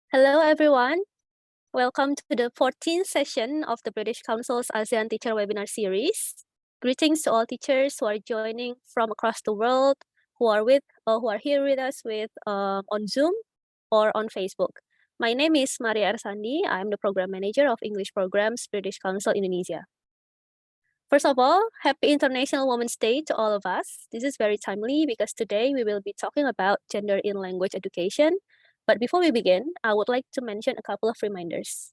Hello, everyone. Welcome to the 14th session of the British Council's ASEAN Teacher Webinar Series. Greetings to all teachers who are joining from across the world, who are here with us on Zoom or on Facebook. My name is Maria Arsandi. I'm the Program Manager of English Programs, British Council Indonesia. First of all, happy International Women's Day to all of us. This is very timely because today we will be talking about gender in language education. But before we begin, I would like to mention a couple of reminders.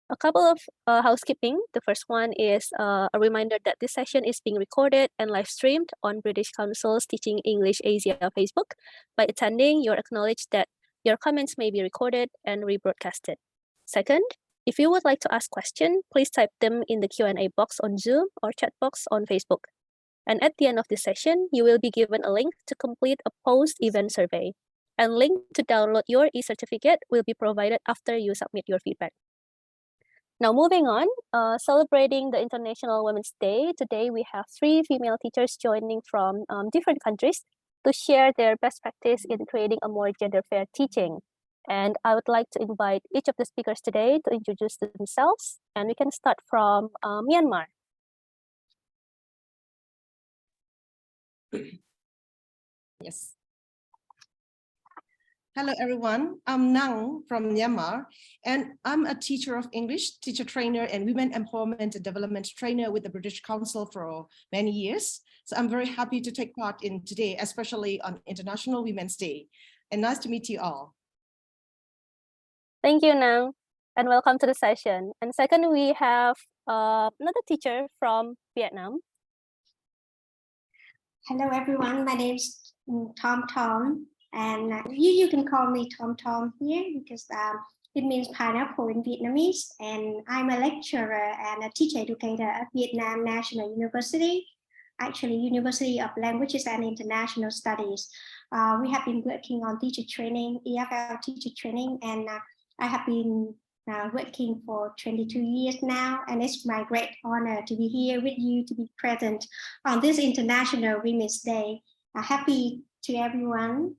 A couple of housekeeping. The first one is a reminder that this session is being recorded and live streamed on British Council's Teaching English Asia Facebook. By attending, you're acknowledged that your comments may be recorded and rebroadcasted. Second, if you would like to ask questions, please type them in the Q&A box on Zoom or chat box on Facebook. And at the end of the session, you will be given a link to complete a post-event survey. And link to download your e-certificate will be provided after you submit your feedback. Now moving on, celebrating the International Women's Day, today we have 3 female teachers joining from different countries to share their best practice in creating a more gender-fair teaching. And I would like to invite each of the speakers today to introduce themselves. And we can start from Myanmar. Yes. Hello, everyone. I'm Nang from Myanmar, and I'm a teacher of English, teacher trainer, and women empowerment and development trainer with the British Council for many years. So I'm very happy to take part in today, especially on International Women's Day. And nice to meet you all. Thank you, Nang, and welcome to the session. And second, we have another teacher from Vietnam. Hello, everyone. My name is Tom, and you can call me Tom here because it means pineapple in Vietnamese. And I'm a lecturer and a teacher educator at Vietnam National University, actually University of Languages and International Studies. We have been working on teacher training, EFL teacher training, and I have been working for 22 years now, and it's my great honor to be here with you, to be present on this International Women's Day. Happy to everyone.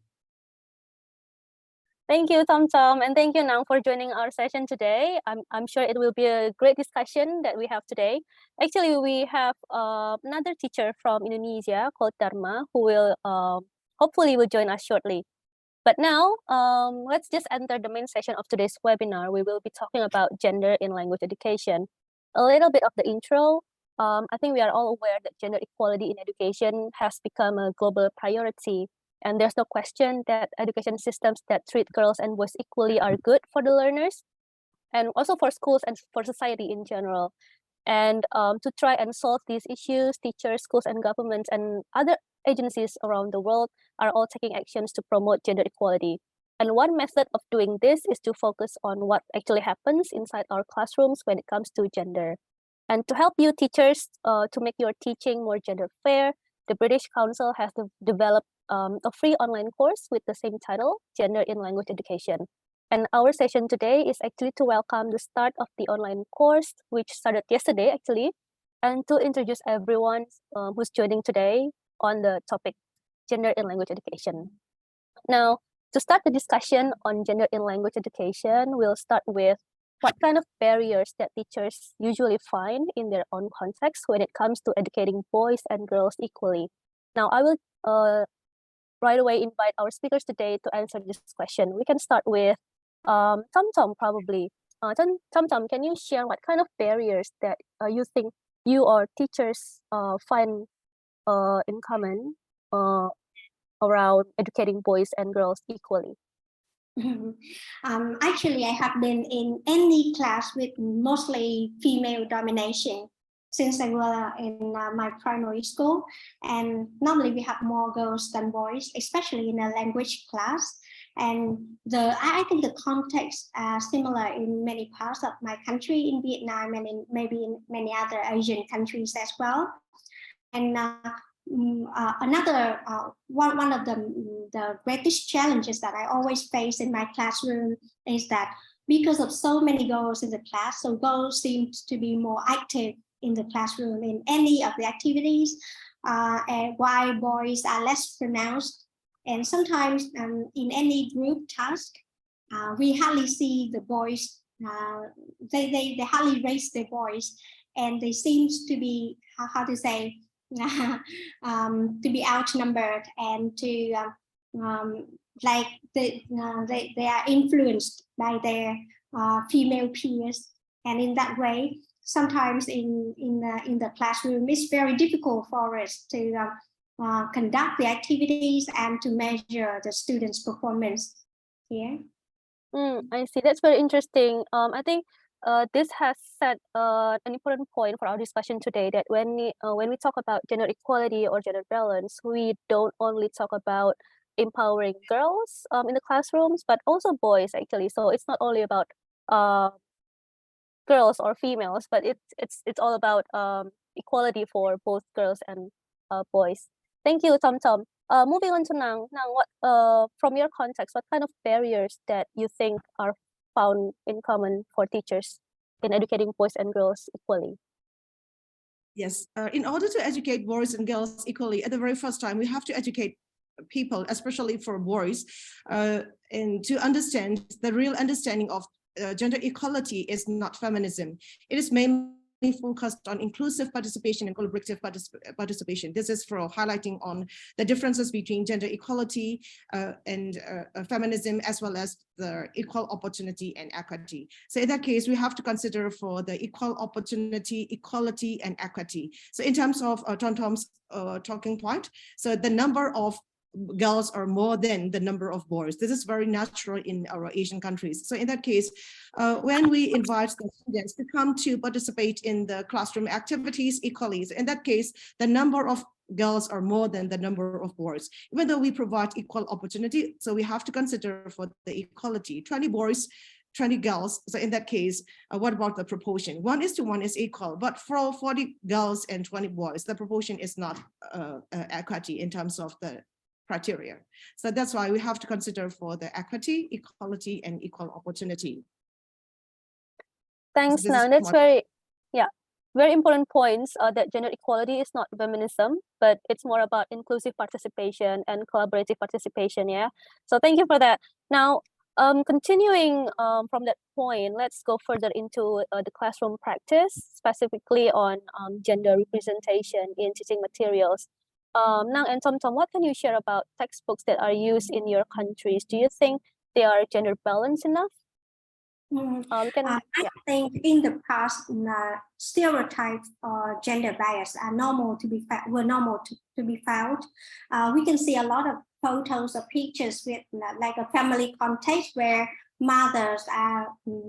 Thank you, Tom, and thank you, Nang, for joining our session today. I'm sure it will be a great discussion that we have today. Actually, we have another teacher from Indonesia called Dharma, who will hopefully will join us shortly. But now, let's just enter the main session of today's webinar. We will be talking about gender in language education. A little bit of the intro. I think we are all aware that gender equality in education has become a global priority. And there's no question that education systems that treat girls and boys equally are good for the learners, and also for schools and for society in general. And to try and solve these issues, teachers, schools, and governments and other agencies around the world are all taking actions to promote gender equality. And one method of doing this is to focus on what actually happens inside our classrooms when it comes to gender. And to help you teachers to make your teaching more gender fair, the British Council has developed a free online course with the same title, Gender in Language Education. And our session today is actually to welcome the start of the online course, which started yesterday actually, and to introduce everyone who's joining today on the topic, gender in language education. Now, to start the discussion on gender in language education, we'll start with what kind of barriers that teachers usually find in their own context when it comes to educating boys and girls equally. Now, I will right away invite our speakers today to answer this question. We can start with Tom probably. Tom, can you share what kind of barriers that you think you or teachers find in common around educating boys and girls equally? Actually, I have been in any class with mostly female domination since I was in my primary school, and normally we have more girls than boys, especially in a language class. And I think the context are similar in many parts of my country, in Vietnam, and maybe in many other Asian countries as well. And another one of the greatest challenges that I always face in my classroom is that because of so many girls in the class, so girls seem to be more active in the classroom in any of the activities, and while boys are less pronounced And sometimes in any group task, we hardly see the boys, they hardly raise their voice, and they seems to be, how to say, to be outnumbered, and to like they are influenced by their female peers, and in that way, sometimes in the classroom, it's very difficult for us to conduct the activities and to measure the students' performance. Yeah. I see. That's very interesting. I think this has set an important point for our discussion today, that when we talk about gender equality or gender balance, we don't only talk about empowering girls in the classrooms, but also boys actually. So it's not only about girls or females, but it's all about equality for both girls and boys. Thank you, Tom Tom. Moving on to Nang. Nang, what from your context, what kind of barriers that you think are found in common for teachers in educating boys and girls equally? Yes, in order to educate boys and girls equally, at the very first time, we have to educate people, especially for boys, and to understand the real understanding of gender equality is not feminism. It is mainly focused on inclusive participation and collaborative participation. This is for highlighting on the differences between gender equality and feminism, as well as the equal opportunity and equity. So in that case, we have to consider for the equal opportunity, equality, and equity. So in terms of Tom Tom's talking point, so the number of girls are more than the number of boys. This is very natural in our Asian countries. So in that case, when we invite the students to come to participate in the classroom activities equally, so in that case, the number of girls are more than the number of boys, even though we provide equal opportunity. So we have to consider for the equality, 20 boys, 20 girls. So in that case, what about the proportion? 1:1 is equal, but for 40 girls and 20 boys, the proportion is not equity in terms of the criteria. So that's why we have to consider for the equity, equality, and equal opportunity. Thanks, So Nang. That's very important points, that gender equality is not feminism, but it's more about inclusive participation and collaborative participation. Yeah. So thank you for that. Now, continuing from that point, let's go further into the classroom practice, specifically on gender representation in teaching materials. Nang and Tom Tom, what can you share about textbooks that are used in your countries? Do you think they are gender balanced enough? I think in the past, stereotypes or gender bias are normal to be to be found. We can see a lot of photos or pictures with like a family context where mothers are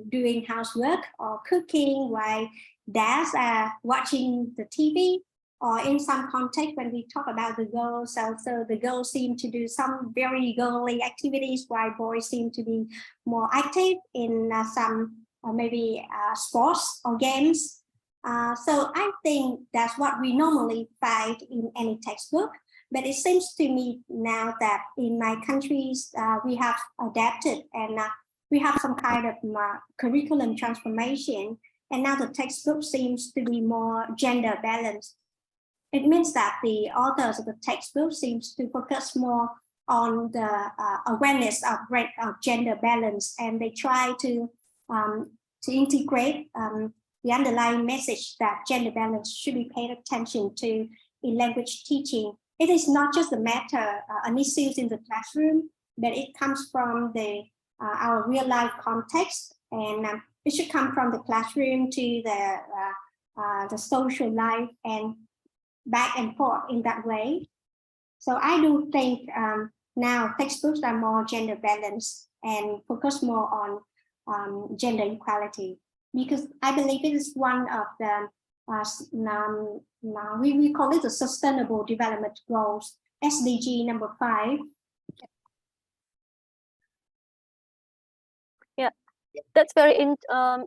doing housework or cooking while dads are watching the TV. Or in some context, when we talk about the girls, also the girls seem to do some very girly activities, while boys seem to be more active in some maybe sports or games. So I think that's what we normally find in any textbook. But it seems to me now that in my countries, we have adapted and we have some kind of curriculum transformation. And now the textbook seems to be more gender balanced. It means that the authors of the textbook seems to focus more on the awareness of gender balance, and they try to integrate the underlying message that gender balance should be paid attention to in language teaching. It is not just a matter, an issue in the classroom, but it comes from the our real life context, and it should come from the classroom to the social life and back and forth in that way. So I do think now textbooks are more gender balanced and focus more on gender equality, because I believe it is one of the we call it the Sustainable Development Goals, SDG number 5. Yeah, that's very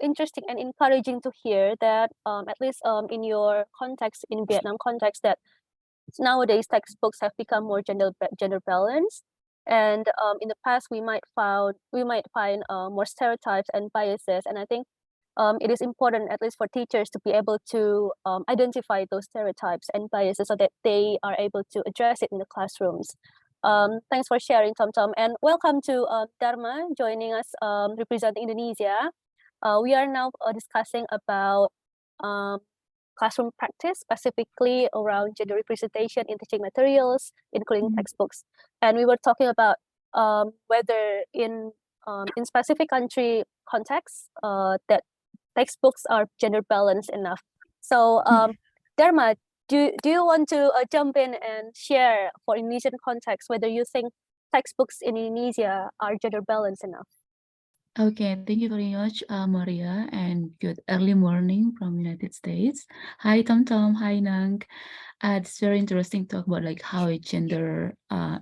interesting and encouraging to hear that at least in your context, in Vietnam context, that nowadays textbooks have become more gender balanced, and in the past we might find more stereotypes and biases, and I think it is important, at least for teachers, to be able to identify those stereotypes and biases so that they are able to address it in the classrooms. Thanks for sharing, Tom Tom, and welcome to Dharma joining us representing Indonesia. We are now discussing about classroom practice, specifically around gender representation in teaching materials, including textbooks. And we were talking about whether in specific country contexts that textbooks are gender balanced enough. So Dharma, do you want to jump in and share for Indonesian context whether you think textbooks in Indonesia are gender balanced enough? Okay, thank you very much, Maria, and good early morning from United States. Hi, Tom Tom. Hi, Nang. It's very interesting to talk about like how gender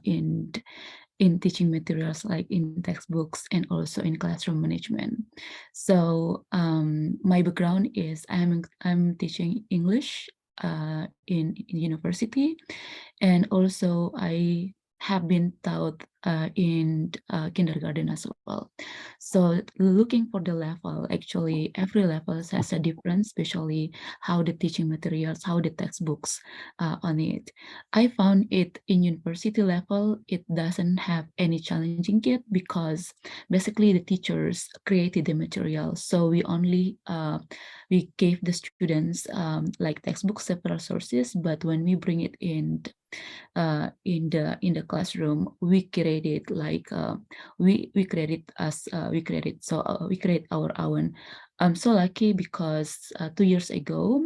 in teaching materials, like in textbooks and also in classroom management. So my background is I'm teaching English in university, and also I have been taught in kindergarten as well. So looking for the level, actually every level has a difference, especially how the teaching materials, how the textbooks on it. I found it in university level, it doesn't have any challenging yet because basically the teachers created the material. So we only, we gave the students like textbooks, several sources, but when we bring it in the classroom, we created like we create our own. I'm so lucky because 2 years ago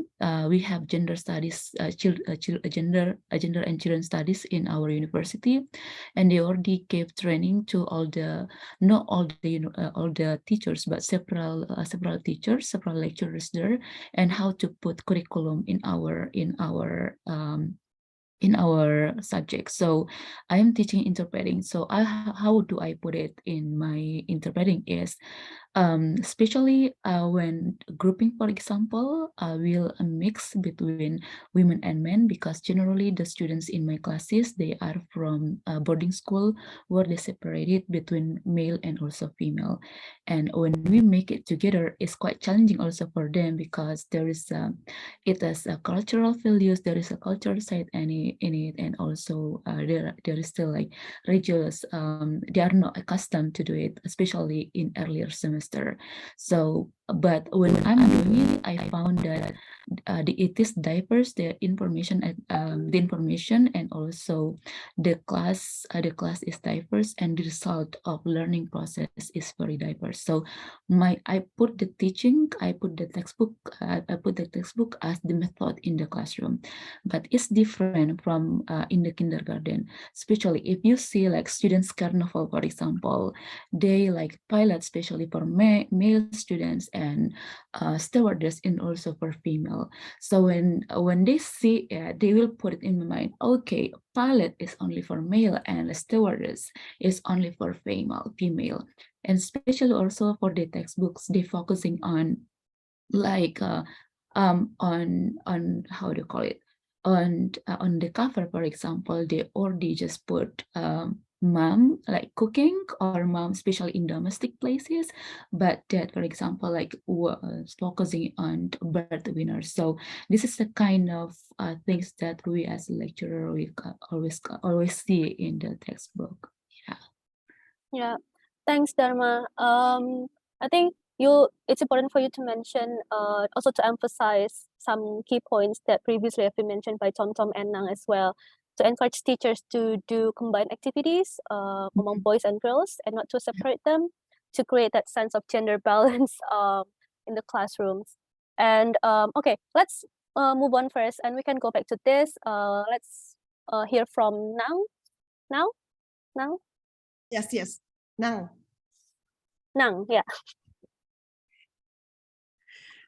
we have gender studies, gender and children studies in our university, and they already gave training to all the not all the teachers, but several teachers, several lecturers there, and how to put curriculum in our subject. So I am teaching interpreting. So how do I put it in my interpreting is, especially when grouping, for example, I will mix between women and men, because generally the students in my classes, they are from boarding school where they separated between male and also female. And when we make it together, it's quite challenging also for them, because there is it has a cultural values, there is a cultural side in it, and also there is still like religious, they are not accustomed to do it, especially in earlier semester. So but when I'm doing it, I found that it is diverse, the information and also the class is diverse, and the result of learning process is very diverse. So I put the textbook as the method in the classroom, but it's different from in the kindergarten. Especially if you see like students carnival, for example, they like pilot, especially for male students, and stewardess, and also for female. So when they see it, they will put it in my mind, okay, pilot is only for male and stewardess is only for female. And especially also for the textbooks, they focusing on like on how to call it, on the cover, for example, they already just put mom like cooking, or mom, especially in domestic places, but that, for example, like focusing on breadwinners. So this is the kind of things that we as a lecturer, we always see in the textbook. Yeah, thanks, Dharma. I think it's important for you to mention, also to emphasize some key points that previously have been mentioned by Tom Tom and Nang as well, to encourage teachers to do combined activities among boys and girls, and not to separate them, to create that sense of gender balance in the classrooms. And okay, let's move on first, and we can go back to this. Let's hear from Nang. Yes, Nang. Yeah.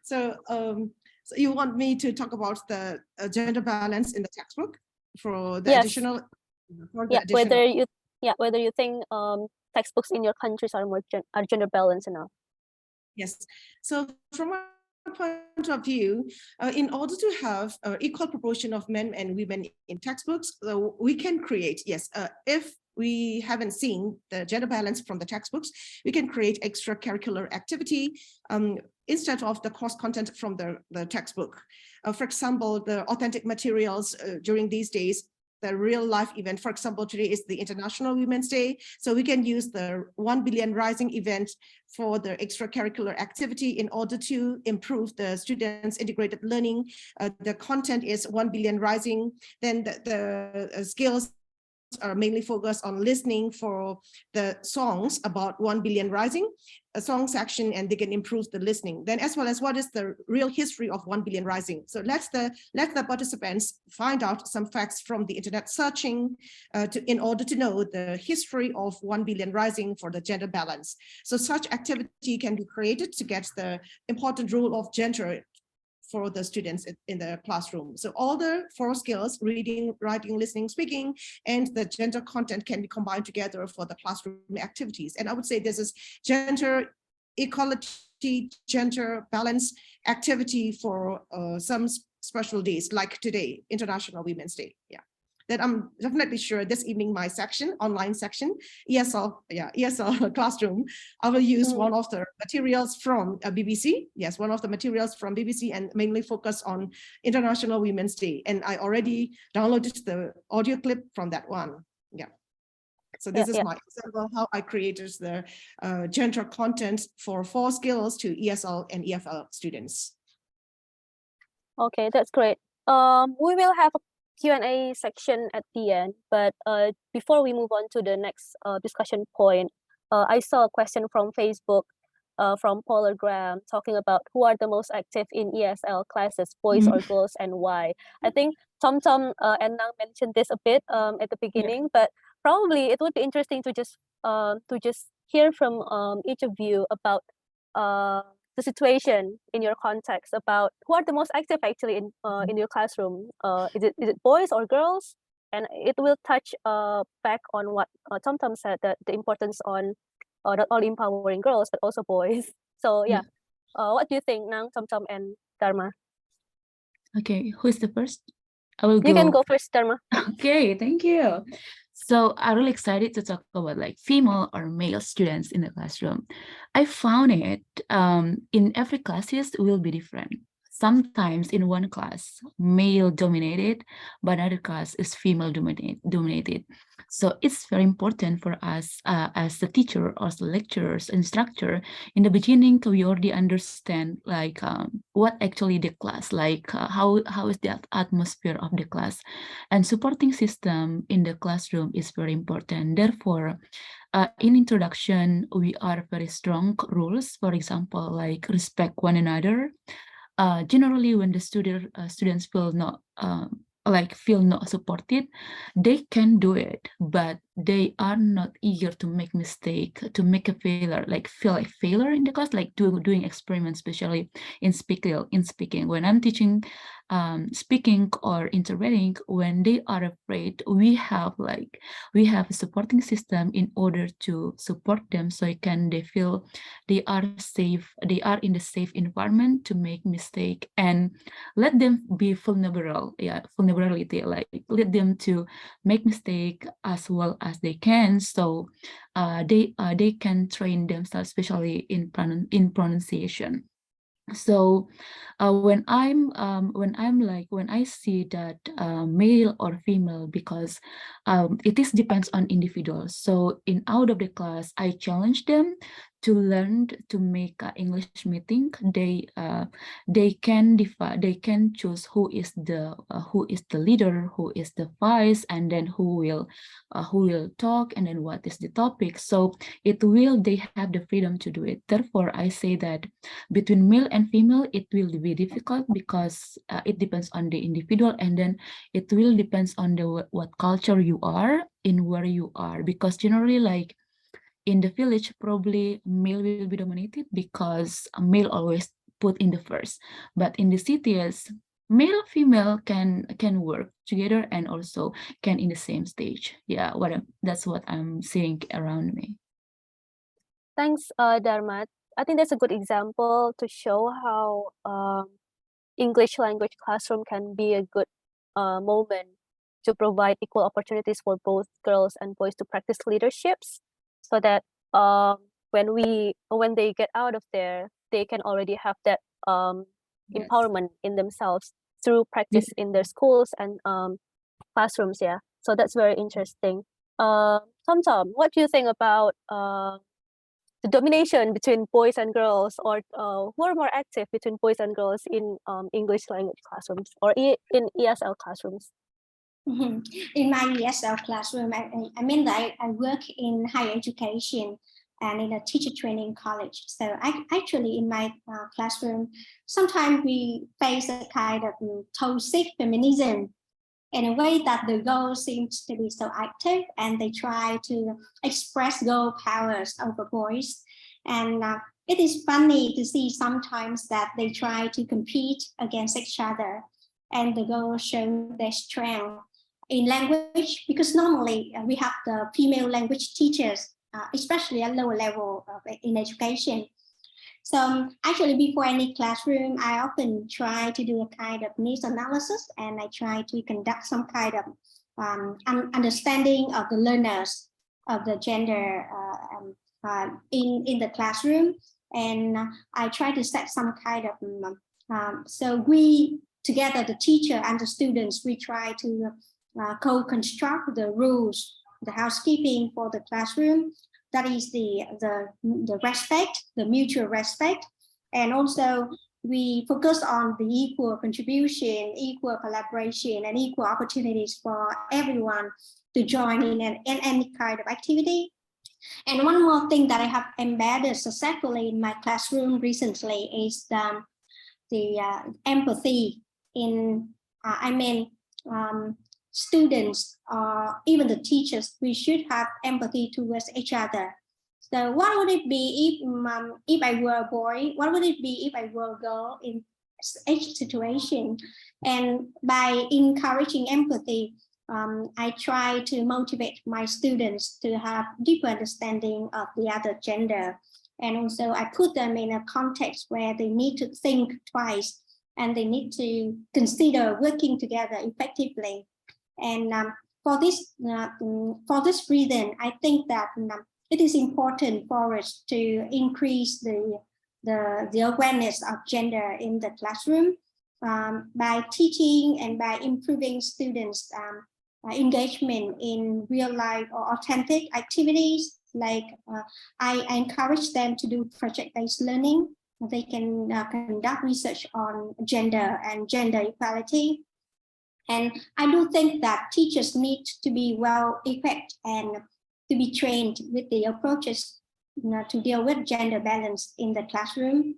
So, so you want me to talk about the gender balance in the textbook for the additional? Whether you think textbooks in your countries are are gender balanced enough. Yes. So from my point of view, in order to have equal proportion of men and women in textbooks, we can create, yes, if we haven't seen the gender balance from the textbooks, we can create extracurricular activity instead of the course content from the textbook. For example, the authentic materials during these days, the real life event. For example, today is the International Women's Day. So we can use the 1 Billion Rising event for the extracurricular activity in order to improve the students' integrated learning. The content is 1 Billion Rising. Then the skills are mainly focused on listening for the songs about 1 Billion Rising, a song section, and they can improve the listening. Then as well as what is the real history of 1 Billion Rising. So let the participants find out some facts from the internet searching in order to know the history of 1 Billion Rising for the gender balance. So such activity can be created to get the important role of gender for the students in the classroom. So all the 4 skills, reading, writing, listening, speaking, and the gender content can be combined together for the classroom activities. And I would say this is gender equality, gender balance activity for some special days like today, International Women's Day. Yeah. That I'm definitely sure this evening, my section, online section, ESL classroom, I will use one of the materials from BBC. Yes, one of the materials from BBC and mainly focus on International Women's Day. And I already downloaded the audio clip from that one. Yeah. So this is my example how I created the gender content for 4 skills to ESL and EFL students. Okay, that's great. We will have a Q&A section at the end, but before we move on to the next discussion point, I saw a question from Facebook from Paula Graham talking about who are the most active in ESL classes, boys or girls, and why. I think Tom and Nang mentioned this a bit at the beginning, but probably it would be interesting to just hear from each of you about the situation in your context, about who are the most active actually in your classroom. Is it boys or girls? And it will touch back on what Tom said, that the importance on not only empowering girls but also boys. So yeah, what do you think, Nang, Tom, and Dharma? Okay, who's the first? I will go. You can go first, Dharma. Okay, thank you. So I'm really excited to talk about like female or male students in the classroom. I found it in every classes will be different. Sometimes in one class, male dominated, but another class is female dominated. So it's very important for us as the teacher or the lecturers, instructor, in the beginning, we already understand like what actually the class, like how is the atmosphere of the class, and supporting system in the classroom is very important. Therefore, in introduction, we are very strong rules, for example, like respect one another. Generally, when the students feel not supported, they can do it, but they are not eager to make mistake, to make a failure, like feel like failure in the class, like doing experiments, especially in speaking. When I'm teaching speaking or interpreting, when they are afraid, we have a supporting system in order to support them, so they feel they are safe, they are in the safe environment to make mistake, and let them be vulnerability, like let them to make mistake as well as they can, so they can train themselves, especially in pronunciation. So when I see that male or female, because it depends on individuals. So out of the class, I challenge them to learn to make English meeting. They can choose who is the leader, who is the vice, and then who will talk, and then what is the topic. So they have the freedom to do it. Therefore, I say that between male and female, it will be difficult because it depends on the individual, and then it will depends on what culture you are in, where you are, because generally, like in the village, probably male will be dominated because a male always put in the first, but in the cities, male female can work together and also can in the same stage. Yeah, that's what I'm seeing around me. Thanks, Dharma. I think that's a good example to show how English language classroom can be a good moment to provide equal opportunities for both girls and boys to practice leaderships, so that when they get out of there, they can already have that empowerment in themselves through practice in their schools and classrooms. Yeah. So that's very interesting. Tom, what do you think about the domination between boys and girls, or who are more active between boys and girls in English language classrooms or in ESL classrooms? In my ESL classroom, I mean that I work in higher education and in a teacher training college. So I actually in my classroom, sometimes we face a kind of toxic feminism in a way that the girls seems to be so active and they try to express girl powers over boys. And it is funny to see sometimes that they try to compete against each other and the girls show their strength in language, because normally we have the female language teachers, especially at lower level in education. So actually before any classroom, I often try to do a kind of needs analysis, and I try to conduct some kind of understanding of the learners of the gender in the classroom. And I try to set some kind of, so we together, the teacher and the students, we try to co-construct the rules, the housekeeping for the classroom. That is the respect, the mutual respect. And also we focus on the equal contribution, equal collaboration, and equal opportunities for everyone to join in any kind of activity. And one more thing that I have embedded successfully in my classroom recently is the empathy in, students or even the teachers, we should have empathy towards each other. So what would it be if I were a boy? What would it be if I were a girl in each situation? And by encouraging empathy, I try to motivate my students to have deeper understanding of the other gender. And also I put them in a context where they need to think twice and they need to consider working together effectively. And for this reason, I think that it is important for us to increase the awareness of gender in the classroom by teaching and by improving students' engagement in real life or authentic activities. Like I encourage them to do project-based learning. They can conduct research on gender and gender equality. And I do think that teachers need to be well equipped and to be trained with the approaches to deal with gender balance in the classroom.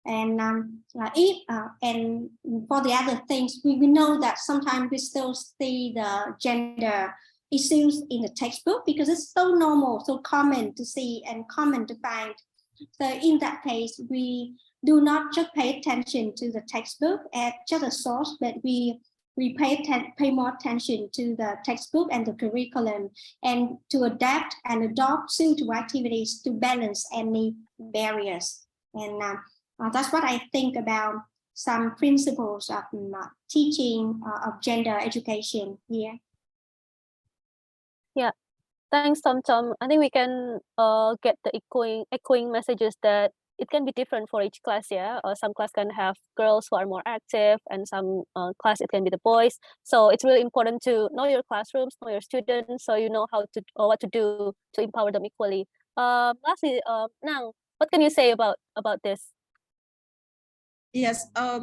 And and for the other things, we know that sometimes we still see the gender issues in the textbook because it's so normal, so common to see and common to find. So in that case, we do not just pay attention to the textbook as just a source, but we pay more attention to the textbook and the curriculum, and to adapt and adopt suitable activities to balance any barriers. And that's what I think about some principles of teaching of gender education here. Yeah, thanks, Tom. I think we can get the echoing messages that it can be different for each class, yeah. Some class can have girls who are more active, and some class it can be the boys. So it's really important to know your classrooms, know your students, so you know how to what to do to empower them equally. Lastly, Nang, what can you say about this? Yes, I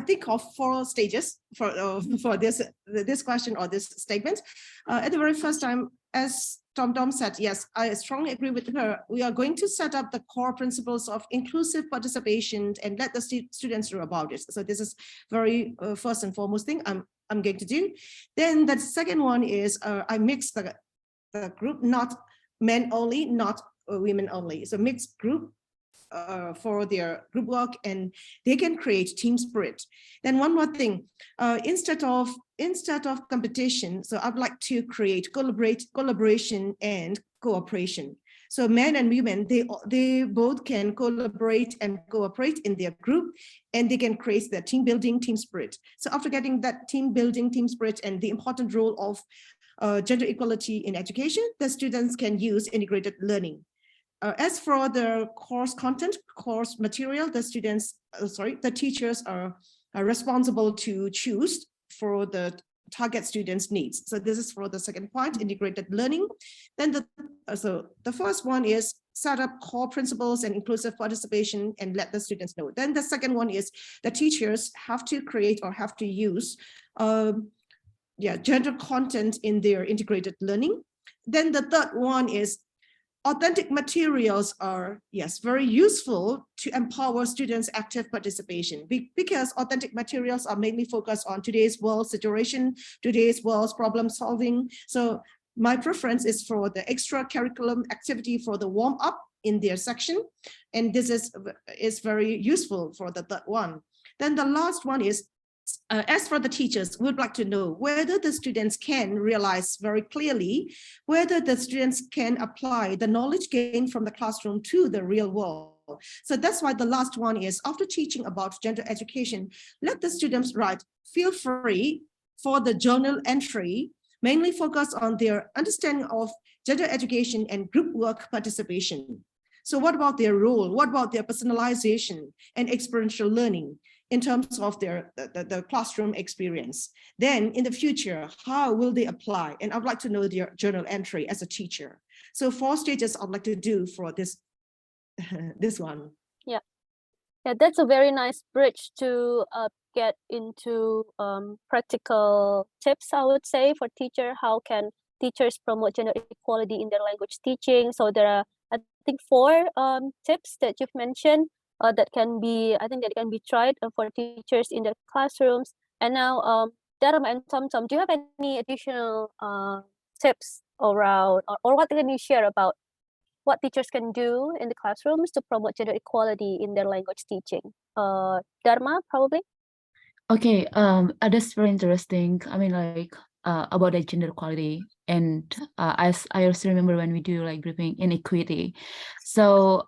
think of 4 stages for this question or this statement. At the very first time, as Tom said, yes, I strongly agree with her. We are going to set up the core principles of inclusive participation and let the students know about it. So this is very first and foremost thing I'm going to do. Then the second one is I mix the group, not men only, not women only. So mixed group for their group work, and they can create team spirit. Then one more thing, instead of competition, so I'd like to create collaboration and cooperation. So men and women, they both can collaborate and cooperate in their group, and they can create their team building, team spirit. So after getting that team building, team spirit, and the important role of gender equality in education, the students can use integrated learning. As for the course content, course material, the teachers are responsible to choose for the target students' needs. So this is for the second point, integrated learning. Then the first one is set up core principles and inclusive participation and let the students know. Then the second one is the teachers have to create or have to use gender content in their integrated learning. Then the third one is authentic materials are, yes, very useful to empower students' active participation because authentic materials are mainly focused on today's world situation, today's world's problem solving. So my preference is for the extra curriculum activity for the warm up in their section. And this is very useful for the third one. Then the last one is, as for the teachers, we'd like to know whether the students can realize very clearly whether the students can apply the knowledge gained from the classroom to the real world. So that's why the last one is, after teaching about gender education, let the students write, feel free for the journal entry, mainly focus on their understanding of gender education and group work participation. So what about their role? What about their personalization and experiential learning in terms of their the classroom experience? Then in the future, how will they apply? And I'd like to know their journal entry as a teacher. So 4 stages I'd like to do for this this one. Yeah, that's a very nice bridge to get into practical tips, I would say, for teacher. How can teachers promote gender equality in their language teaching? So there are, I think, 4 tips that you've mentioned that can be, I think that can be tried for teachers in their classrooms. And now, Dharma and Tom, do you have any additional tips around, or what can you share about what teachers can do in the classrooms to promote gender equality in their language teaching? Dharma, probably? Okay, that's very interesting. I mean, like, about the gender equality, and as I also remember when we do like grouping inequity. So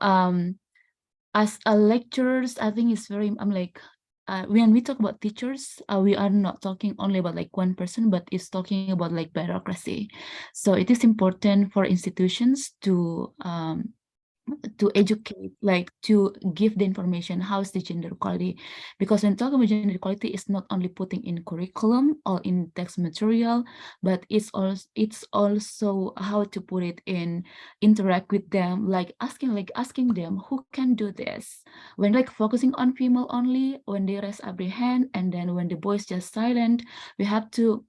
as a lecturers, I think it's very, I'm like, when we talk about teachers, we are not talking only about like one person, but it's talking about like bureaucracy. So it is important for institutions to educate, like to give the information how is the gender equality, because when talking about gender equality, it's not only putting in curriculum or in text material, but it's also how to put it in, interact with them, like asking them who can do this, when like focusing on female only, when they raise up their hand, and then when the boys just silent, we have to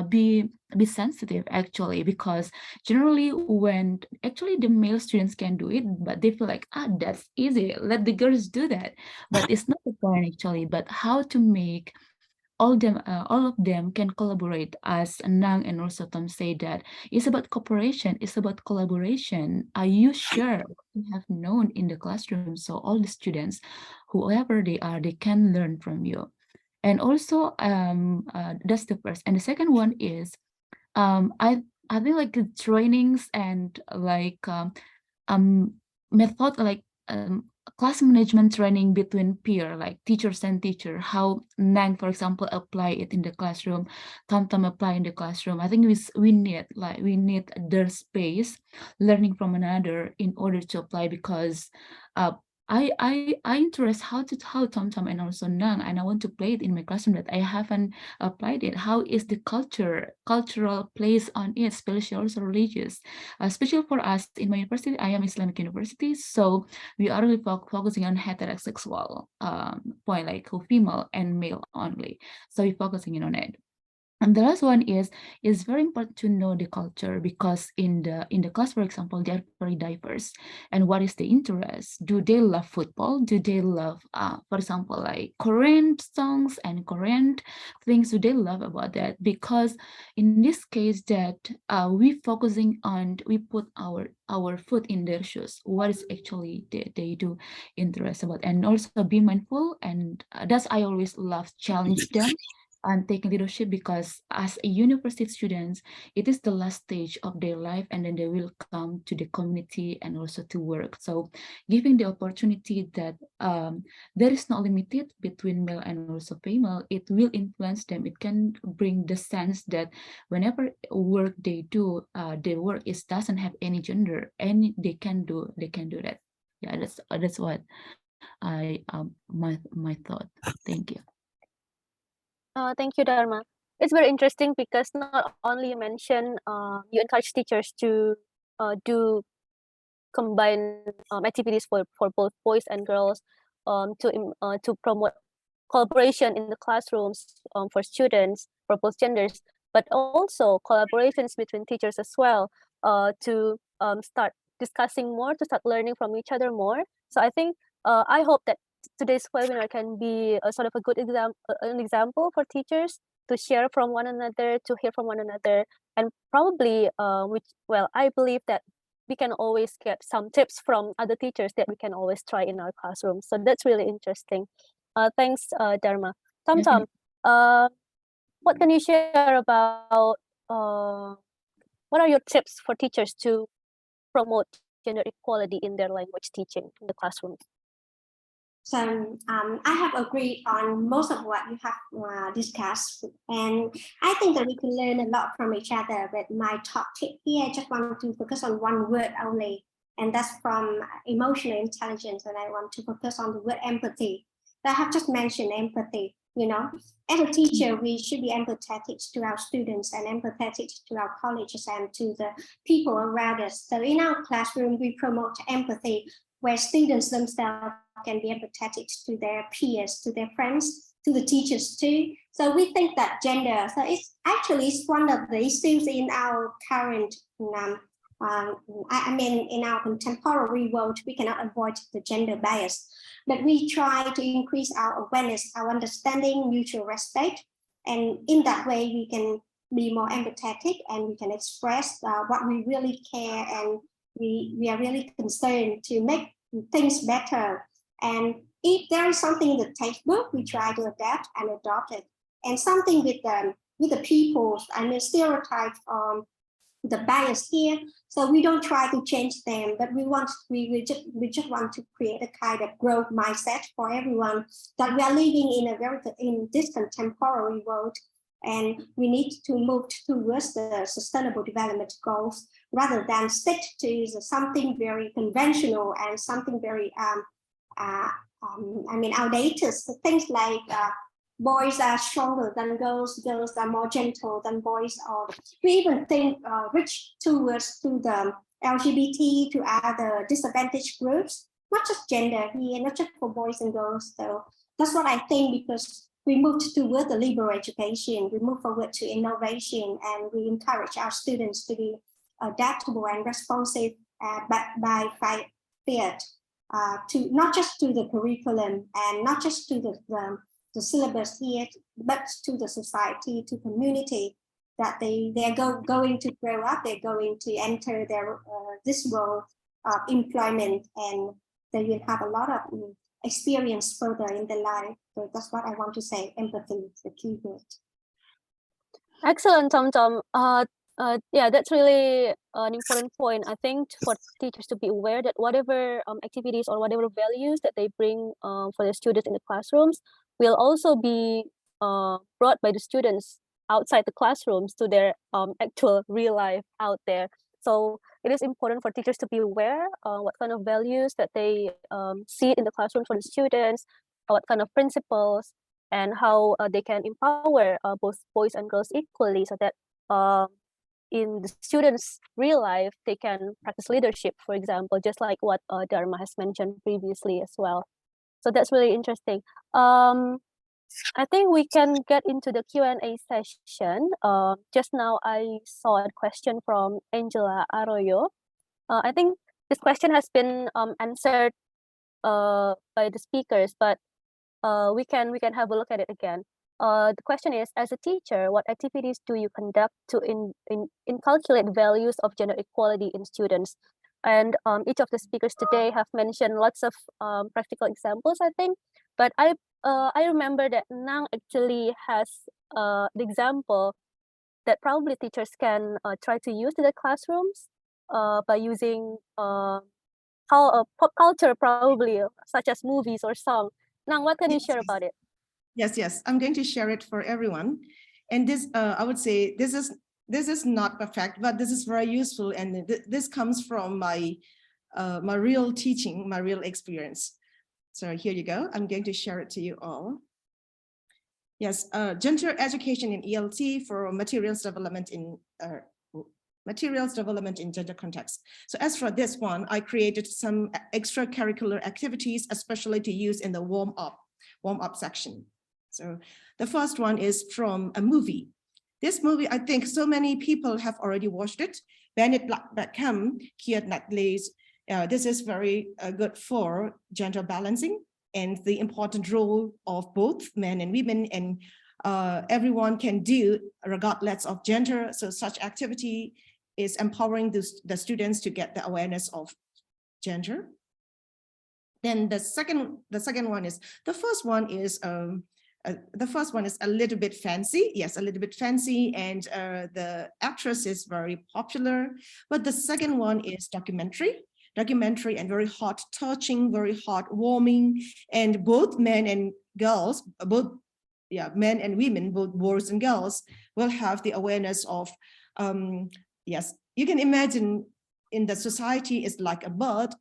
be sensitive actually, because generally when actually the male students can do it, but they feel like, that's easy, let the girls do that. But it's not the point actually, but how to make all of them can collaborate, as Nang and also Tom say, that it's about cooperation, it's about collaboration. You share what you have known in the classroom, so all the students, whoever they are, they can learn from you. And also that's the first. And the second one is I think like the trainings and like method, like class management training between peer, like teachers and teacher, how Nang, for example, apply it in the classroom, Tom apply in the classroom. I think we need their space learning from another in order to apply, because I interest how Tom and also Nang, and I want to play it in my classroom, that I haven't applied it. How is the cultural place on it, especially also religious, especially for us in my university. I am Islamic university, so we are really focusing on heterosexual point, like female and male only. So we're focusing in on it. And the last one is very important to know the culture, because in the class, for example, they are very diverse. And what is the interest? Do they love football? Do they love, for example, like Korean songs and Korean things? Do they love about that? Because in this case, that we focusing on, we put our foot in their shoes. What is actually they do interest about, and also be mindful. And that's I always love challenge them and taking leadership, because as a university students, it is the last stage of their life, and then they will come to the community and also to work. So giving the opportunity that there is no limited between male and also female, it will influence them. It can bring the sense that whenever work they do, their work doesn't have any gender, and they can do that. Yeah, that's what I my thought. Thank you. Thank you, Dharma. it's very interesting because not only you mention you encourage teachers to do combine activities for both boys and girls to promote collaboration in the classrooms for students for both genders, but also collaborations between teachers as well to start discussing more, to start learning from each other more. So I think I hope that today's webinar can be a sort of a good an example for teachers to share from one another, to hear from one another, and probably I believe that we can always get some tips from other teachers that we can always try in our classroom. So that's really interesting. Thanks, Dharma. Tom Yeah, Tom, what can you share about what are your tips for teachers to promote gender equality in their language teaching in the classroom? So I have agreed on most of what you have discussed, and I think that we can learn a lot from each other. But my top tip here, I just want to focus on one word only, and that's from emotional intelligence. And I want to focus on the word empathy. I have just mentioned empathy. You know, as a teacher, we should be empathetic to our students and empathetic to our colleagues and to the people around us. So in our classroom, we promote empathy where students themselves can be empathetic to their peers, to their friends, to the teachers too. So we think that gender, so it's actually one of the issues in our current, in our contemporary world, we cannot avoid the gender bias, but we try to increase our awareness, our understanding, mutual respect. And in that way, we can be more empathetic and we can express what we really care and we are really concerned to make things better. And if there is something in the textbook, we try to adapt and adopt it. And something with the people, stereotypes the bias here. So we don't try to change them, but we just want to create a kind of growth mindset for everyone that we are living in this contemporary world. And we need to move towards the sustainable development goals rather than stick to something very conventional and something very outdated. So things like boys are stronger than girls, girls are more gentle than boys, or we even think reach towards to the LGBT, to other disadvantaged groups, not just gender here, not just for boys and girls. So that's what I think, because we moved toward the liberal education, we move forward to innovation, and we encourage our students to be adaptable and responsive by fiat to not just to the curriculum and not just to the syllabus here, but to the society, to community, that they're going to grow up, they're going to enter their this world of employment, and they will have a lot of experience further in their life. So that's what I want to say. Empathy is the key word. Excellent, Tom Tom. Yeah, that's really an important point. I think for teachers to be aware that whatever activities or whatever values that they bring for the students in the classrooms will also be brought by the students outside the classrooms to their actual real life out there. So it is important for teachers to be aware what kind of values that they see in the classroom for the students, what kind of principles, and how they can empower both boys and girls equally, so that in the students' real life, they can practice leadership, for example, just like what Dharma has mentioned previously as well. So that's really interesting. I think we can get into the Q&A session. Just now I saw a question from Angela Arroyo. I think this question has been answered by the speakers, but we can have a look at it again. The question is, as a teacher, what activities do you conduct to inculcate values of gender equality in students? And each of the speakers today have mentioned lots of practical examples, I think. But I remember that Nang actually has the example that probably teachers can try to use in the classrooms by using pop culture, probably, such as movies or songs. Nang, what can you share about it? Yes, I'm going to share it for everyone. And this, I would say, this is not perfect, but this is very useful, and this comes from my real teaching, my real experience. So here you go. I'm going to share it to you all. Yes, gender education in ELT for materials development in gender context. So as for this one, I created some extracurricular activities, especially to use in the warm up section. So the first one is from a movie. This movie, I think so many people have already watched it. Bennett Beckham, Keir Knightley's. This is very good for gender balancing and the important role of both men and women, and everyone can do regardless of gender. So such activity is empowering the students to get the awareness of gender. Then the second one is, the first one is a little bit fancy. Yes, a little bit fancy, and the actress is very popular. But the second one is documentary and very heart touching, very heartwarming, and both men and girls, men and women, both boys and girls, will have the awareness of, yes, you can imagine in the society is like a bird,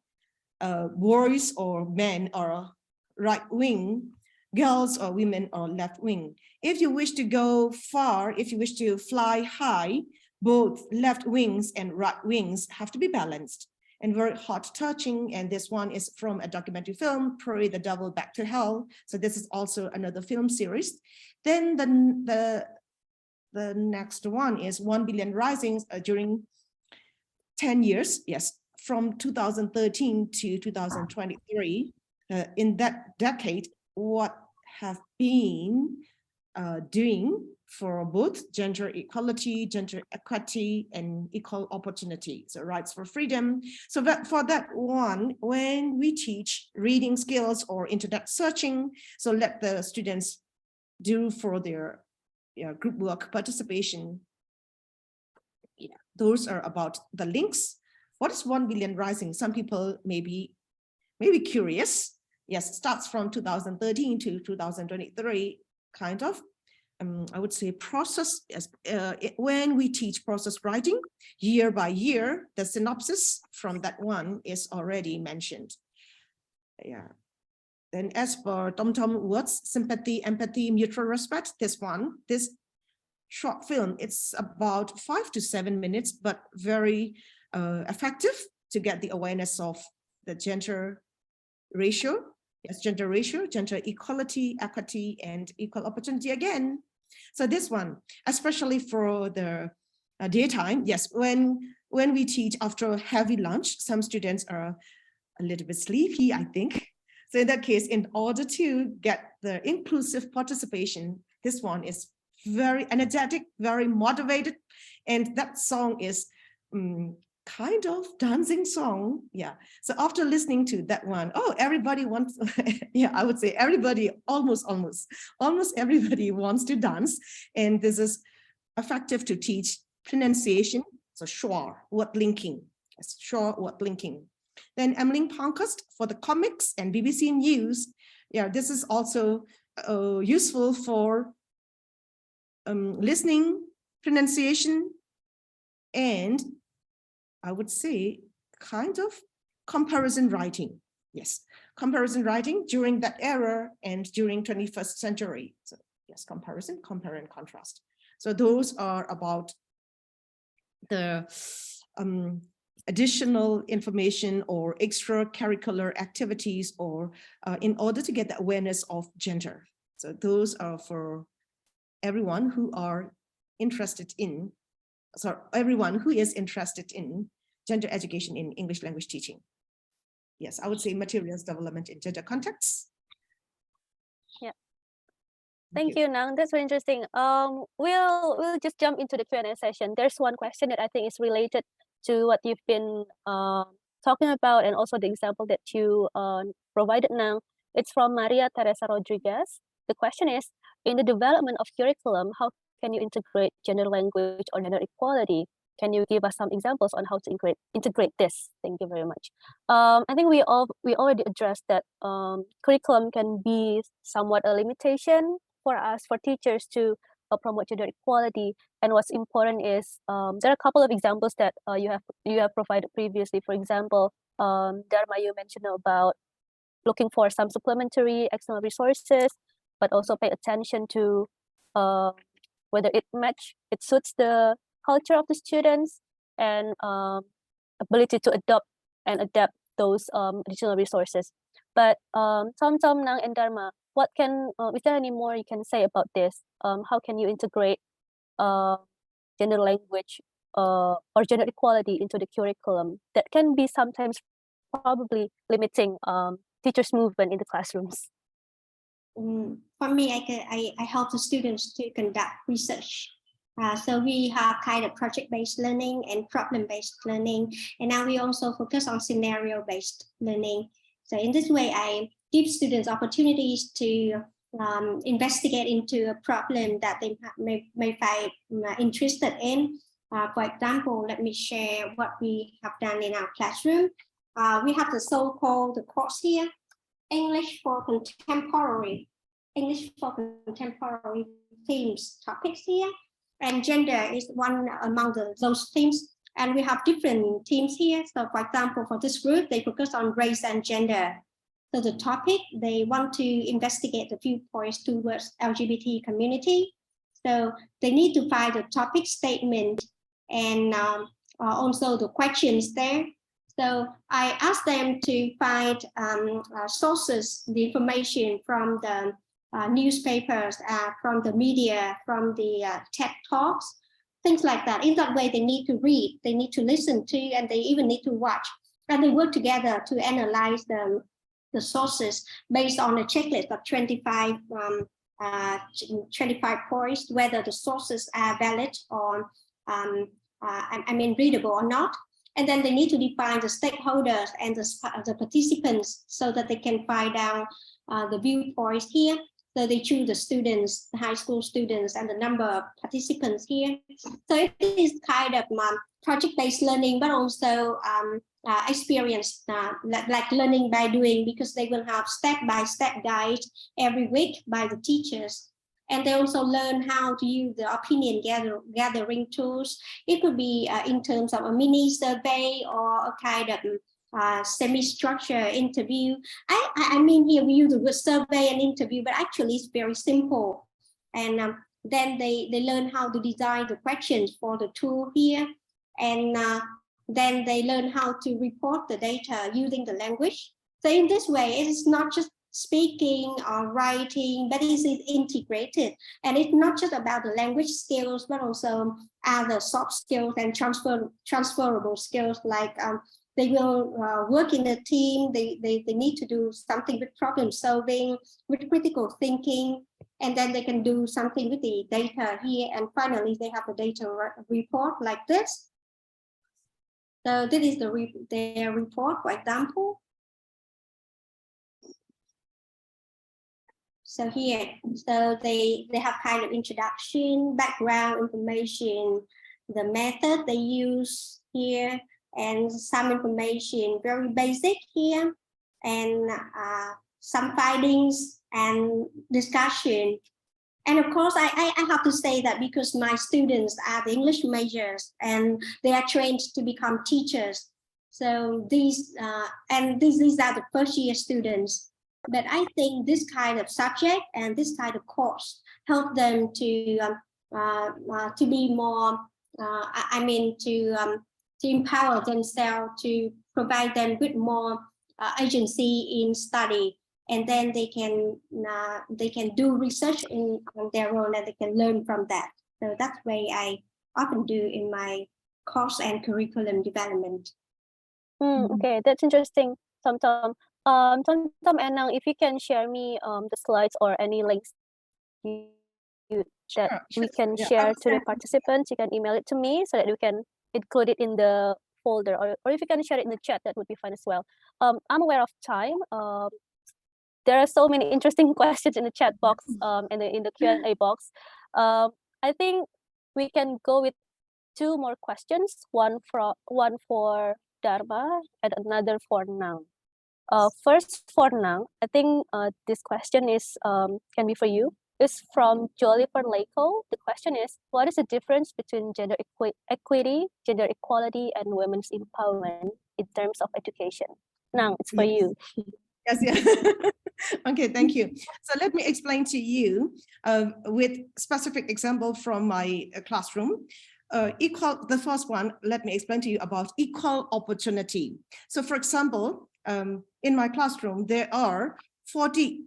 boys or men are right wing, girls or women are left wing. If you wish to go far, if you wish to fly high, both left wings and right wings have to be balanced and very heart touching. And this one is from a documentary film, Pray the Devil Back to Hell. So this is also another film series. Then the next one is 1 Billion Risings during 10 years. Yes, from 2013 to 2023. In that decade, what have been doing for both gender equality, gender equity, and equal opportunity, so rights for freedom. So that for that one, when we teach reading skills or internet searching, so let the students do for their group work participation. Yeah, those are about the links. What is 1 Billion Rising? Some people may be curious. Yes, it starts from 2013 to 2023, kind of. I would say process, when we teach process writing year by year, the synopsis from that one is already mentioned. Yeah. Then as for Tom words, sympathy, empathy, mutual respect, this short film, it's about 5 to 7 minutes, but very effective to get the awareness of the gender ratio. Yes, gender ratio, gender equality, equity, and equal opportunity again. So this one, especially for the daytime, yes, when we teach after a heavy lunch, some students are a little bit sleepy, I think. So in that case, in order to get the inclusive participation, this one is very energetic, very motivated, and that song is kind of dancing song. Yeah, so after listening to that one, oh, everybody wants, yeah, I would say everybody, almost everybody wants to dance, and this is effective to teach pronunciation, so schwa, word linking, schwa, word linking. Then Emmeline Pankhurst for the comics and BBC News. Yeah, this is also useful for listening, pronunciation, and I would say kind of comparison writing. Yes, comparison writing during that era and during 21st century. So yes, comparison, compare and contrast. So those are about the additional information or extracurricular activities, or in order to get the awareness of gender. So those are for everyone who are interested in, everyone who is interested in gender education in English language teaching. Yes, I would say materials development in gender contexts. Yeah. Thank you, Nang. That's very interesting. We'll just jump into the Q&A session. There's one question that I think is related to what you've been talking about, and also the example that you provided now. It's from Maria Teresa Rodriguez. The question is, in the development of curriculum, how can you integrate gender language or gender equality? Can you give us some examples on how to integrate this? Thank you very much. I think we already addressed that curriculum can be somewhat a limitation for us, for teachers, to promote gender equality. And what's important is there are a couple of examples that you have provided previously. For example, Dharma, you mentioned about looking for some supplementary external resources, but also pay attention to whether it suits the culture of the students, and ability to adopt and adapt those additional resources. But Tom, Nang, and Dharma, is there any more you can say about this? How can you integrate gender language or gender equality into the curriculum that can be sometimes probably limiting teachers' movement in the classrooms? For me, I help the students to conduct research. So we have kind of project-based learning and problem-based learning, and now we also focus on scenario-based learning. So in this way, I give students opportunities to investigate into a problem that they may find interested in. For example, let me share what we have done in our classroom. We have the so-called course here, English for contemporary themes, topics here, and gender is one among those themes. And we have different themes here. So for example, for this group, they focus on race and gender. So the topic, they want to investigate the viewpoints towards LGBT community. So they need to find the topic statement and also the questions there. So I asked them to find sources, the information from the newspapers, from the media, from the TED Talks, things like that. In that way, they need to read, they need to listen to, and they even need to watch. And they work together to analyze the sources based on a checklist of 25 points, whether the sources are valid or readable or not. And then they need to define the stakeholders and the participants so that they can find out the viewpoints here. So they choose the students, the high school students, and the number of participants here. So it is kind of project-based learning, but also experience, like learning by doing, because they will have step-by-step guides every week by the teachers. And they also learn how to use the opinion gathering tools. It could be in terms of a mini survey or a kind of semi-structured interview. I mean, here we use the word survey and interview, but actually it's very simple. And then they learn how to design the questions for the tool here. And then they learn how to report the data using the language. So in this way, it is not just speaking or writing, but it's integrated. And it's not just about the language skills, but also other soft skills and transferable skills, like they will work in a team, they need to do something with problem solving, with critical thinking, and then they can do something with the data here. And finally, they have a data report like this. So this is their report, for example. So here, so they have kind of introduction, background information, the method they use here, and some information very basic here, and some findings and discussion. And of course, I have to say that because my students are the English majors and they are trained to become teachers. So these are the first year students. But I think this kind of subject and this kind of course help them to be more, to empower themselves, to provide them with more agency in study, and then they can do research on their own, and they can learn from that. So that's the way I often do in my course and curriculum development. Okay, that's interesting, Tom. Tom and Nang, if you can share me the slides or any links that we can share to the participants, you can email it to me so that we can include it in the folder, or if you can share it in the chat, that would be fine as well. I'm aware of time. There are so many interesting questions in the chat box and in the Q&A box. I think we can go with two more questions, one for Dharma and another for Nang. First for Nang, I think this question is can be for you. It's from Jolie Perleco. The question is, what is the difference between gender equity, gender equality, and women's empowerment in terms of education? Nang, it's for you. Yes. Okay, thank you. So let me explain to you with specific example from my classroom. The first one, let me explain to you about equal opportunity. So for example, in my classroom, there are 40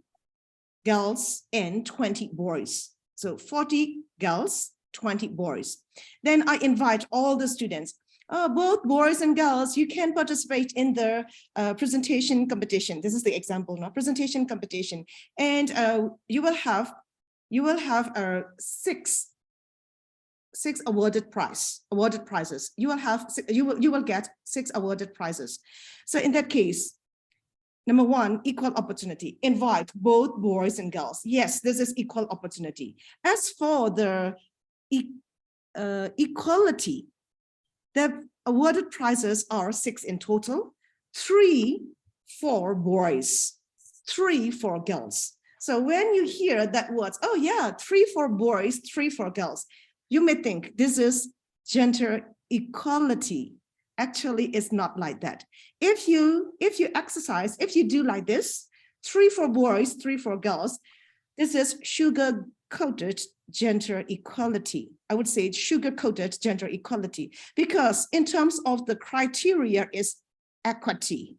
girls and 20 boys. So 40 girls, 20 boys. Then I invite all the students, both boys and girls, you can participate in the presentation competition. This is the example, now presentation competition. And you will have six awarded prizes. You will get 6 awarded prizes. So in that case, number one, equal opportunity. Invite both boys and girls. Yes, this is equal opportunity. As for the equality, the awarded prizes are 6 in total, 3 for boys, 3 for girls. So when you hear that words, oh yeah, 3 for boys, 3 for girls, you may think this is gender equality. Actually, it's not like that. If you exercise, if you do like this, 3 for boys, 3 for girls, this is sugar-coated gender equality. I would say sugar-coated gender equality, because in terms of the criteria is equity.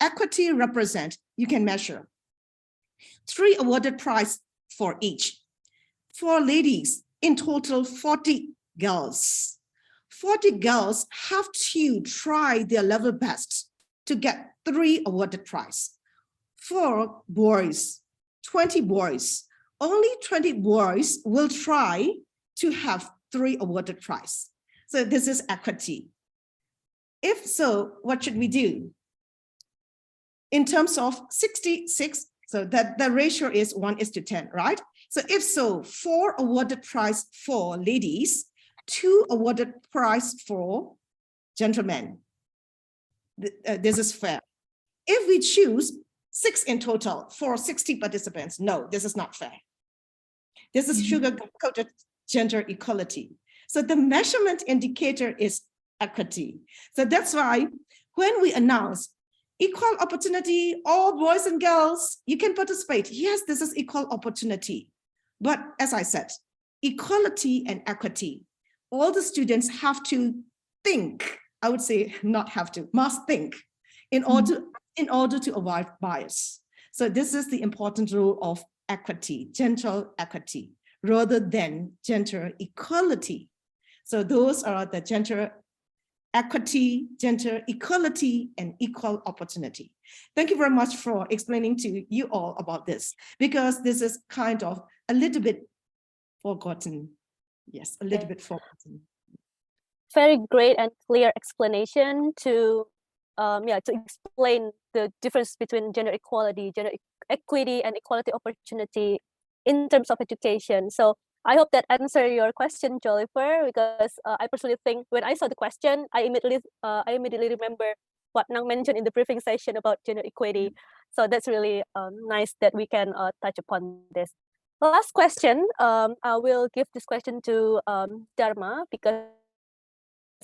Equity represent, you can measure 3 awarded prize for each. For ladies, in total 40 girls. 40 girls have to try their level best to get 3 awarded prize. For boys, 20 boys, only 20 boys will try to have 3 awarded prize. So this is equity. If so, what should we do? In terms of 66, so that the ratio is 1:10, right? So if so, 4 awarded prize for ladies, 2 awarded prize for gentlemen. This is fair. If we choose 6 in total for 60 participants, no, this is not fair. This is sugar-coated gender equality. So the measurement indicator is equity. So that's why when we announce equal opportunity, all boys and girls, you can participate. Yes, this is equal opportunity. But as I said, equality and equity, all the students have to think, I would say not have to, must think in order to avoid bias. So this is the important rule of equity, gender equity, rather than gender equality. So those are the gender equity, gender equality, and equal opportunity. Thank you very much for explaining to you all about this, because this is kind of a little bit forgotten. Yes, a little bit forgotten. Very great and clear explanation to explain the difference between gender equality, gender equity, and equality opportunity in terms of education. So I hope that answered your question, Jolifer, because I personally think when I saw the question, I immediately remember what Nang mentioned in the briefing session about gender equity. So that's really nice that we can touch upon this. Last question, I will give this question to Dharma, because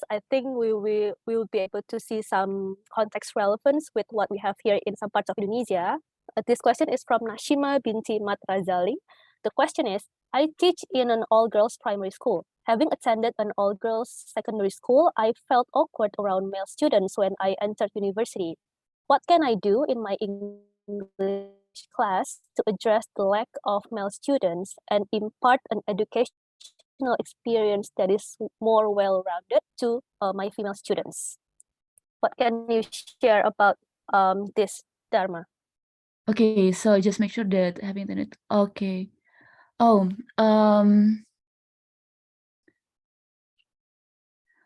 I think we will be able to see some context relevance with what we have here in some parts of Indonesia. This question is from Nashima binti Mat Razali. The question is, I teach in an all-girls primary school. Having attended an all-girls secondary school, I felt awkward around male students when I entered university. What can I do in my English class to address the lack of male students and impart an educational experience that is more well-rounded to my female students? What can you share about this, Dharma? Okay, so just make sure that having internet. Okay.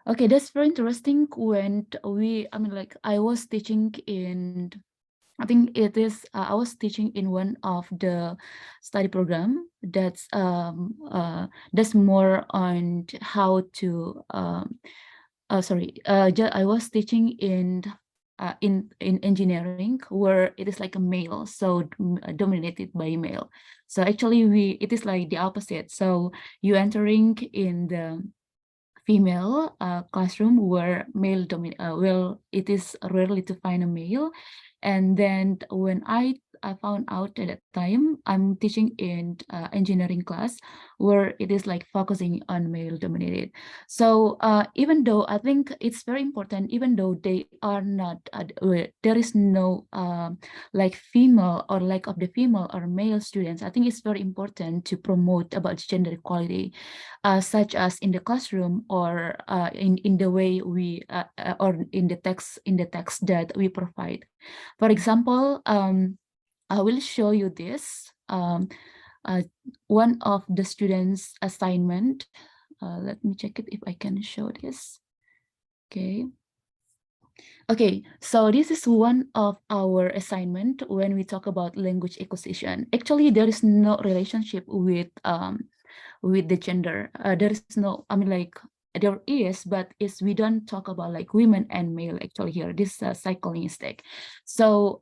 Okay, that's very interesting. When I was teaching in, I think it is, I was teaching in one of the study program that's more on how to, I was teaching in engineering, where it is like a male, so dominated by male. So actually it is like the opposite. So you entering in the female classroom where it is rarely to find a male. And then when I I found out at that time, I'm teaching in engineering class where it is like focusing on male dominated. So even though I think it's very important, even though they are not, there is no like female or lack of the female or male students, I think it's very important to promote about gender equality, such as in the classroom or in the way we or in the text that we provide. For example, I will show you this. One of the students' assignment. Let me check it if I can show this. Okay. Okay, so this is one of our assignment when we talk about language acquisition. Actually, there is no relationship with the gender. There is no, I mean, like there is, but it's we don't talk about like women and male actually here. This psycholinguistic. So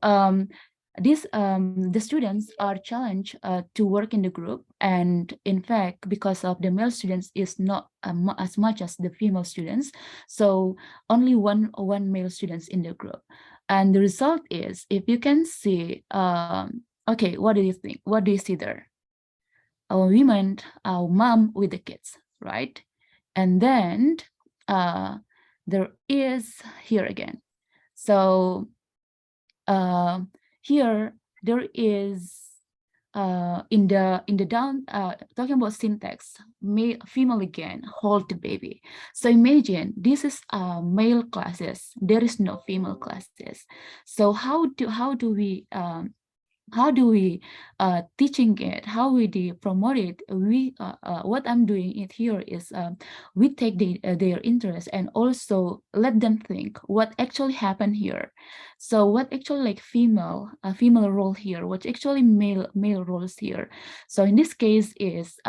the students are challenged to work in the group, and in fact, because of the male students is not as much as the female students, so only one male students in the group, and the result is, if you can see, okay, what do you think? What do you see there? Our women, our mom with the kids, right? And then there is here again. So here there is in the down talking about syntax, male female again, hold the baby. So imagine this is male classes, there is no female classes. So how do we teaching it, how we promote it? We what I'm doing it here is we take their interest and also let them think what actually happened here. So what actually like female role here, what actually male roles here. So in this case is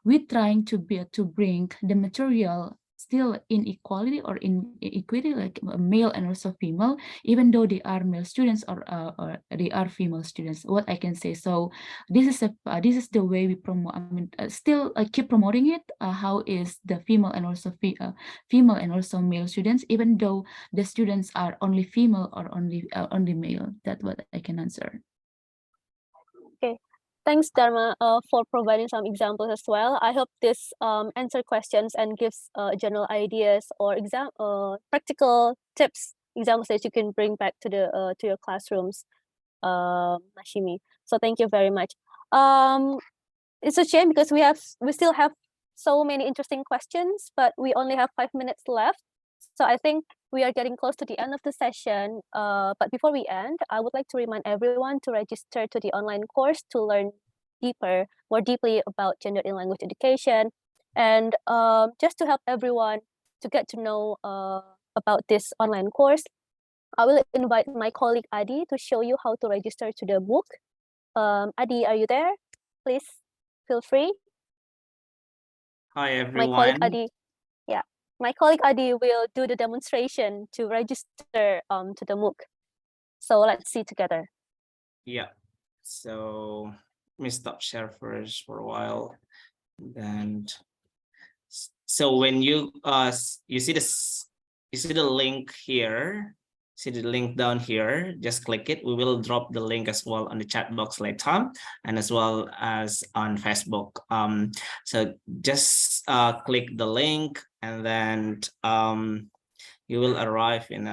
we trying to bring the material still in equality or in equity, like male and also female, even though they are male students or they are female students, what I can say. So this is the way we promote, I mean, still keep promoting it, how is the female and also female and also male students, even though the students are only female or only male. That's what I can answer. Okay, thanks Dharma for providing some examples as well. I hope this answer questions and gives general ideas or practical tips, examples that you can bring back to the to your classrooms, Mashimi. So thank you very much. It's a shame because we still have so many interesting questions, but we only have 5 minutes left. So I think we are getting close to the end of the session. But before we end, I would like to remind everyone to register to the online course to learn more deeply about gender in language education. And just to help everyone to get to know about this online course, I will invite my colleague Adi to show you how to register to the MOOC. Adi, are you there? Please feel free. Hi, My colleague everyone. Adi, yeah, my colleague Adi will do the demonstration to register to the MOOC. So let's see together. Yeah. So let me stop share first for a while. And so when you see this, you see the link here. See the link down here, just click it. We will drop the link as well on the chat box later, and as well as on Facebook. So just click the link, and then you will arrive in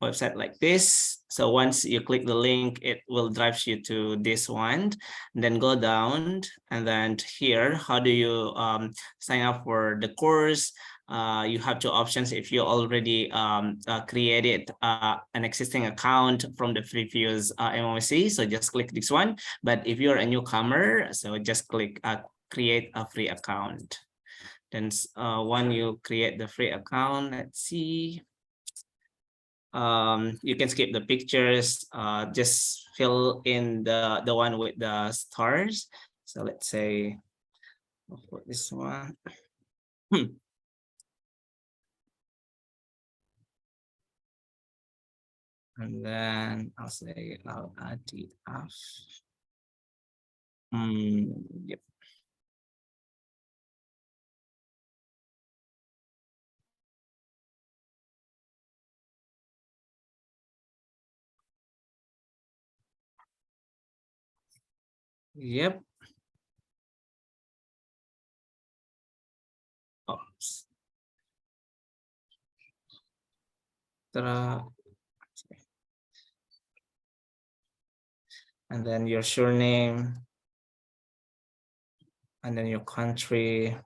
website like this. So once you click the link, it will drive you to this one. Then go down, and then here, how do you sign up for the course? You have two options. If you already created an existing account from the previous MOC, so just click this one. But if you're a newcomer, so just click create a free account. Then when you create the free account, let's see. You can skip the pictures, just fill in the one with the stars. So let's say I'll put this one. And then I'll say I'll add it off. Yep. Yep. Oops. And then your surname, and then your country.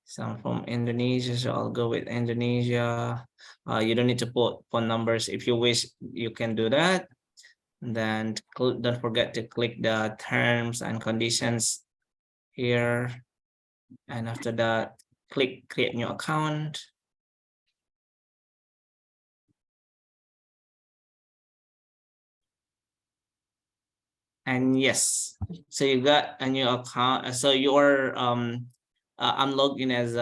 So I'm from Indonesia, so I'll go with Indonesia. You don't need to put phone numbers. If you wish, you can do that. And then don't forget to click the terms and conditions here. And after that, click create new account. And yes, so you got a new account. So you're I'm logged in as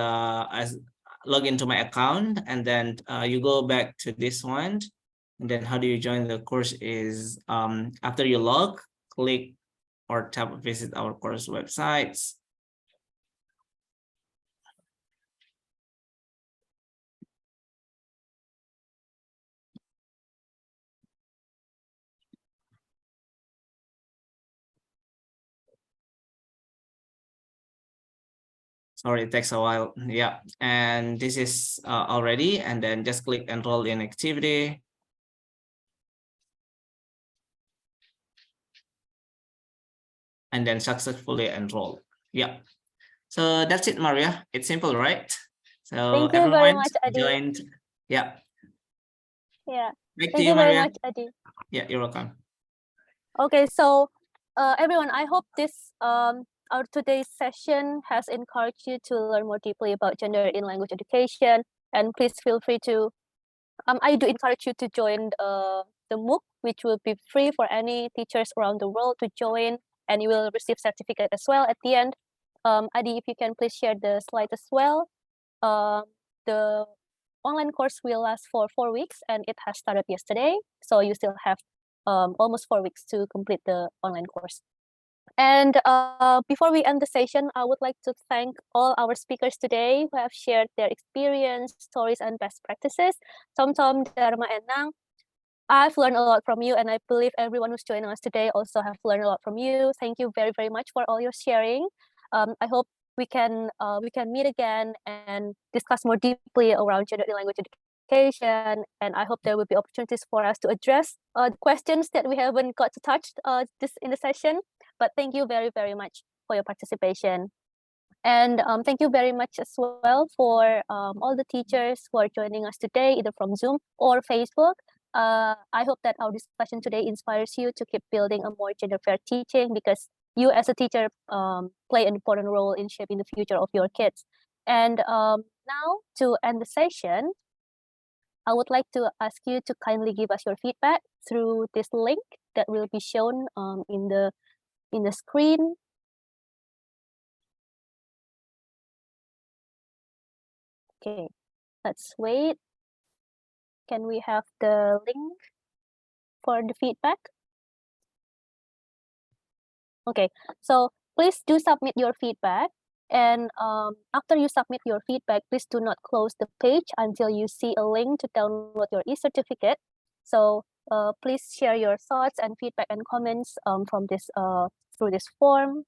log into my account, and then you go back to this one. And then how do you join the course is after you log, click or tap visit our course websites. Sorry, it takes a while. Yeah, and this is already, and then just click enroll in activity. And then successfully enroll. Yeah. So that's it, Maria. It's simple, right? So Thank you very everyone much, Adi. joined. Yeah. Yeah. Back to Thank you, you very Maria. much, Adi. Yeah, you're welcome. Okay, so everyone, I hope this our today's session has encouraged you to learn more deeply about gender in language education. And please feel free to I do encourage you to join the MOOC, which will be free for any teachers around the world to join, and you will receive certificate as well at the end. Adi, if you can please share the slide as well. The online course will last for 4 weeks, and it has started yesterday, so you still have almost 4 weeks to complete the online course. And before we end the session, I would like to thank all our speakers today who have shared their experience, stories, and best practices. Tom, Dharma, and Nang. I've learned a lot from you, and I believe everyone who's joining us today also have learned a lot from you. Thank you very, very much for all your sharing. I hope we can meet again and discuss more deeply around gender in language education. And I hope there will be opportunities for us to address questions that we haven't got to touch this in the session. But thank you very, very much for your participation. And thank you very much as well for all the teachers who are joining us today, either from Zoom or Facebook. I hope that our discussion today inspires you to keep building a more gender fair teaching, because you as a teacher play an important role in shaping the future of your kids. And now to end the session, I would like to ask you to kindly give us your feedback through this link that will be shown in the screen. Okay, let's wait. Can we have the link for the feedback? Okay, so please do submit your feedback. And after you submit your feedback, please do not close the page until you see a link to download your e-certificate. So please share your thoughts and feedback and comments from this through this form.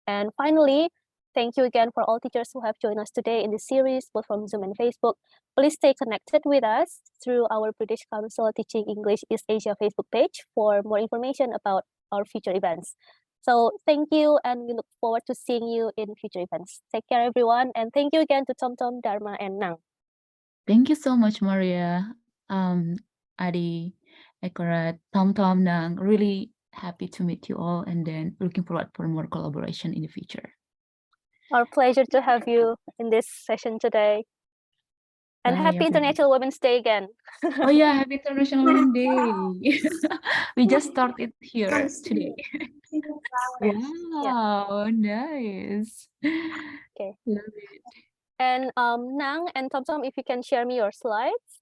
And finally, thank you again for all teachers who have joined us today in this series, both from Zoom and Facebook. Please stay connected with us through our British Council Teaching English East Asia Facebook page for more information about our future events. So thank you, and we look forward to seeing you in future events. Take care, everyone, and thank you again to Tom, Dharma, and Nang. Thank you so much, Maria, Adi, Ekarat, Tom, Nang. Really happy to meet you all, and then looking forward for more collaboration in the future. Our pleasure to have you in this session today. And Bye, happy everyone. International Women's Day again. Oh yeah, happy International Women's Day. We just started here today. Wow, nice. Okay. Love it. And Nang and Tom, if you can share me your slides.